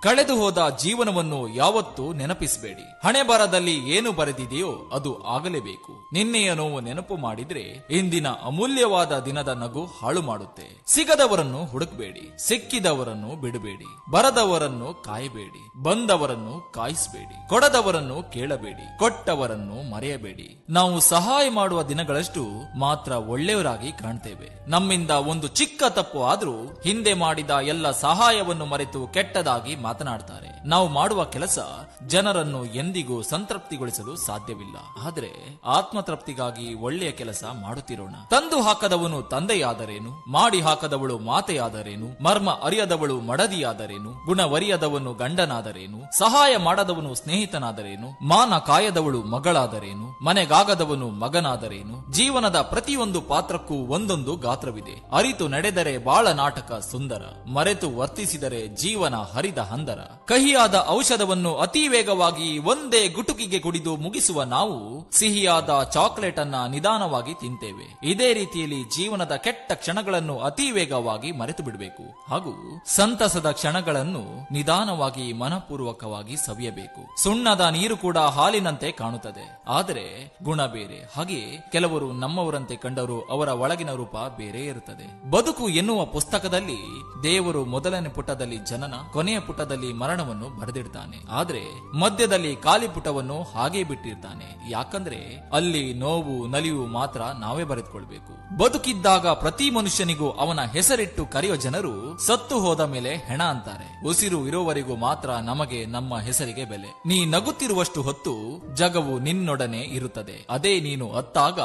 ಕಳೆದು ಹೋದ ಜೀವನವನ್ನು ಯಾವತ್ತೂ ನೆನಪಿಸಬೇಡಿ. ಹಣೆ ಬರದಲ್ಲಿ ಏನು ಬರೆದಿದೆಯೋ ಅದು ಆಗಲೇಬೇಕು. ನಿನ್ನೆಯ ನೋವು ನೆನಪು ಮಾಡಿದ್ರೆ ಇಂದಿನ ಅಮೂಲ್ಯವಾದ ದಿನದ ನಗು ಹಾಳು ಮಾಡುತ್ತೆ. ಸಿಗದವರನ್ನು ಹುಡುಕಬೇಡಿ, ಸಿಕ್ಕಿದವರನ್ನು ಬಿಡಬೇಡಿ, ಬರದವರನ್ನು ಕಾಯಬೇಡಿ, ಬಂದವರನ್ನು ಕಾಯಿಸಬೇಡಿ, ಕೊಡದವರನ್ನು ಕೇಳಬೇಡಿ, ಕೊಟ್ಟವರನ್ನು ಮರೆಯಬೇಡಿ. ನಾವು ಸಹಾಯ ಮಾಡುವ ದಿನಗಳಷ್ಟು ಮಾತ್ರ ಒಳ್ಳೆಯವರಾಗಿ ಕಾಣ್ತೇವೆ. ನಮ್ಮಿಂದ ಒಂದು ಚಿಕ್ಕ ತಪ್ಪು ಆದ್ರೂ ಹಿಂದೆ ಮಾಡಿದ ಎಲ್ಲ ಸಹಾಯವನ್ನು ಮರೆತು ಕೆಟ್ಟದಾಗಿ ಮಾತನಾಡ್ತಾರೆ. ನಾವು ಮಾಡುವ ಕೆಲಸ ಜನರನ್ನು ಎಂದಿಗೂ ಸಂತೃಪ್ತಿಗೊಳಿಸಲು ಸಾಧ್ಯವಿಲ್ಲ. ಆದರೆ ಆತ್ಮತೃಪ್ತಿಗಾಗಿ ಒಳ್ಳೆಯ ಕೆಲಸ ಮಾಡುತ್ತಿರೋಣ. ತಂದು ಹಾಕದವನು ತಂದೆಯಾದರೇನು, ಮಾಡಿ ಹಾಕದವಳು ಮಾತೆಯಾದರೇನು, ಮರ್ಮ ಅರಿಯದವಳು ಮಡದಿಯಾದರೇನು, ಗುಣವರಿಯದವನು ಗಂಡನಾದರೇನು, ಸಹಾಯ ಮಾಡದವನು ಸ್ನೇಹಿತನಾದರೇನು, ಮಾನ ಕಾಯದವಳು ಮಗಳಾದರೇನು, ಮನೆಗಾಗದವನು ಮಗನಾದರೇನು. ಜೀವನದ ಪ್ರತಿಯೊಂದು ಪಾತ್ರಕ್ಕೂ ಒಂದೊಂದು ಗಾತ್ರವಿದೆ. ಅರಿತು ನಡೆದರೆ ಬಾಳ ನಾಟಕ ಸುಂದರ, ಮರೆತು ವರ್ತಿಸಿದರೆ ಜೀವನ ಹರಿದ ಹಂದರ. ಕಹಿಯಾದ ಔಷಧವನ್ನು ಅತಿ ವೇಗವಾಗಿ ಒಂದೇ ಗುಟುಕಿಗೆ ಕುಡಿದು ಮುಗಿಸುವ ನಾವು ಸಿಹಿಯಾದ ಚಾಕ್ಲೇಟ್ ಅನ್ನ ನಿಧಾನವಾಗಿ ತಿಂತೇವೆ. ಇದೇ ರೀತಿಯಲ್ಲಿ ಜೀವನದ ಕೆಟ್ಟ ಕ್ಷಣಗಳನ್ನು ಅತಿ ವೇಗವಾಗಿ ಮರೆತು ಬಿಡಬೇಕು ಹಾಗೂ ಸಂತಸದ ಕ್ಷಣಗಳನ್ನು ನಿಧಾನವಾಗಿ ಮನಪೂರ್ವಕವಾಗಿ ಸವಿಯಬೇಕು. ಸುಣ್ಣದ ನೀರು ಕೂಡ ಹಾಲಿನಂತೆ ಕಾಣುತ್ತದೆ, ಆದರೆ ಗುಣ ಬೇರೆ. ಹಾಗೆ ಕೆಲವರು ನಮ್ಮವರಂತೆ ಕಂಡರೂ ಅವರ ಒಳಗಿನ ರೂಪ ಬೇರೆ ಇರುತ್ತದೆ. ಬದುಕು ಎನ್ನುವ ಪುಸ್ತಕದಲ್ಲಿ ದೇವರು ಮೊದಲನೇ ಪುಟದಲ್ಲಿ ಜನನ, ಕೊನೆಯ ಪುಟದಲ್ಲಿ ಮರಣವನ್ನು ಬರೆದಿಡ್ತಾನೆ. ಆದ್ರೆ ಮಧ್ಯದಲ್ಲಿ ಖಾಲಿ ಪುಟವನ್ನು ಹಾಗೆ ಬಿಟ್ಟಿರ್ತಾನೆ. ಯಾಕಂದ್ರೆ ಅಲ್ಲಿ ನೋವು ನಲಿವು ಮಾತ್ರ ನಾವೇ ಬರೆದುಕೊಳ್ಬೇಕು. ಬದುಕಿದ್ದಾಗ ಪ್ರತಿ ಮನುಷ್ಯನಿಗೂ ಅವನ ಹೆಸರಿಟ್ಟು ಕರೆಯೋ ಜನರು ಸತ್ತು ಹೋದ ಮೇಲೆ ಹೆಣ ಅಂತಾರೆ. ಉಸಿರು ಇರುವವರೆಗೂ ಮಾತ್ರ ನಮಗೆ ನಮ್ಮ ಹೆಸರಿಗೆ ಬೆಲೆ. ನೀ ನಗುತ್ತಿರುವಷ್ಟು ಹೊತ್ತು ಜಗವು ನಿನ್ನೊಡನೆ ಇರುತ್ತದೆ. ಅದೇ ನೀನು ಅತ್ತಾಗ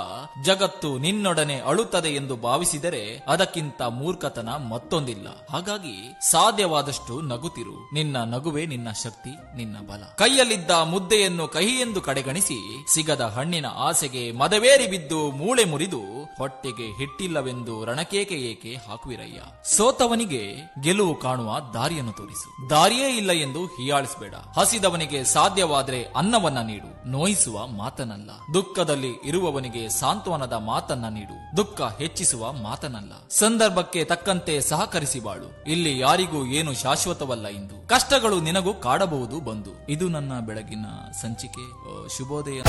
ಜಗತ್ತು ನಿನ್ನೊಡನೆ ಅಳುತ್ತದೆ ಎಂದು ಭಾವಿಸಿದರೆ ಅದಕ್ಕಿಂತ ಮೂರ್ಖತನ ಮತ್ತೊಂದಿಲ್ಲ. ಹಾಗಾಗಿ ಸಾಧ್ಯವಾದಷ್ಟು ನಗುತ್ತಿರು. ನಿನ್ನ ನಗುವೆ ನಿನ್ನ ಶಕ್ತಿ, ನಿನ್ನ ಬಲ. ಕೈಯಲ್ಲಿದ್ದ ಮುದ್ದೆಯನ್ನು ಕಹಿಯೆಂದು ಕಡೆಗಣಿಸಿ ಸಿಗದ ಹಣ್ಣಿನ ಆಸೆಗೆ ಮದವೇರಿ ಬಿದ್ದು ಮೂಳೆ ಮುರಿದು ಹೊಟ್ಟೆಗೆ ಹಿಟ್ಟಿಲ್ಲವೆಂದು ರಣಕೇಕೆ ಏಕೆ ಹಾಕುವಿರಯ್ಯ. ಸೋತವನಿಗೆ ಗೆಲುವು ಕಾಣುವ ದಾರಿಯನ್ನು ತೋರಿಸು. ದಾರಿಯೇ ಇಲ್ಲ ಎಂದು ಹೀಯಾಳಿಸಬೇಡ. ಹಸಿದವನಿಗೆ ಸಾಧ್ಯವಾದ್ರೆ ಅನ್ನವನ್ನ ನೀಡು, ನೋಯಿಸುವ ಮಾತನಲ್ಲ. ದುಃಖದಲ್ಲಿ ಇರುವವನಿಗೆ ಸಾಂತ್ವನದ ಮಾತನ್ನ ನೀಡು, ದುಃಖ ಹೆಚ್ಚಿಸುವ ಮಾತನಲ್ಲ. ಸಂದರ್ಭಕ್ಕೆ ತಕ್ಕಂತೆ ಸಹಕರಿಸಿ ಬಾಳು. ಇಲ್ಲಿ ಯಾರಿಗೂ ಏನು ಶಾಶ್ವತವಲ್ಲ. ಇಂದು ಕಷ್ಟಗಳು ನಿನಗೂ ಕಾಡಬಹುದು ಬಂದು. ಇದು ನನ್ನ ಬೆಳಗಿನ ಸಂಚಿಕೆ. ಶುಭೋದಯ.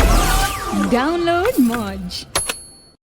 ಡೌನ್ಲೋಡ್ ಮಾಜ್.